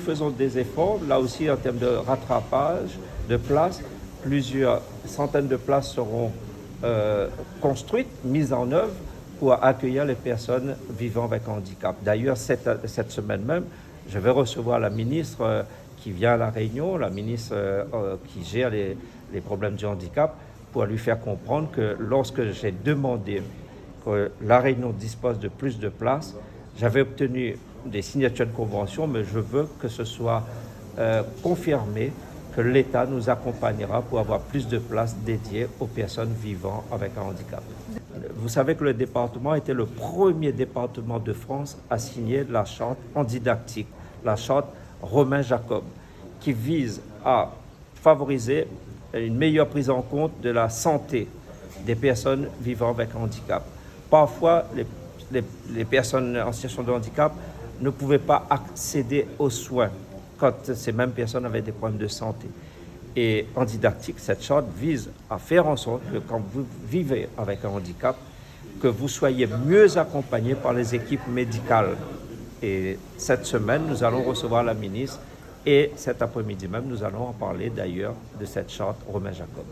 faisons des efforts, là aussi en termes de rattrapage de places. Plusieurs centaines de places seront construites, mises en œuvre pour accueillir les personnes vivant avec un handicap. D'ailleurs, cette semaine même, je vais recevoir la ministre qui vient à La Réunion, la ministre qui gère les problèmes du handicap, pour lui faire comprendre que lorsque j'ai demandé que La Réunion dispose de plus de places, j'avais obtenu des signatures de convention, mais je veux que ce soit confirmé que l'État nous accompagnera pour avoir plus de places dédiées aux personnes vivant avec un handicap. Vous savez que le département était le premier département de France à signer la charte en didactique, la charte Romain Jacob, qui vise à favoriser une meilleure prise en compte de la santé des personnes vivant avec un handicap. Parfois, les personnes en situation de handicap ne pouvaient pas accéder aux soins quand ces mêmes personnes avaient des problèmes de santé. Et en didactique, cette charte vise à faire en sorte que quand vous vivez avec un handicap, que vous soyez mieux accompagné par les équipes médicales. Et cette semaine, nous allons recevoir la ministre et cet après-midi même, nous allons en parler d'ailleurs de cette charte Romain Jacob.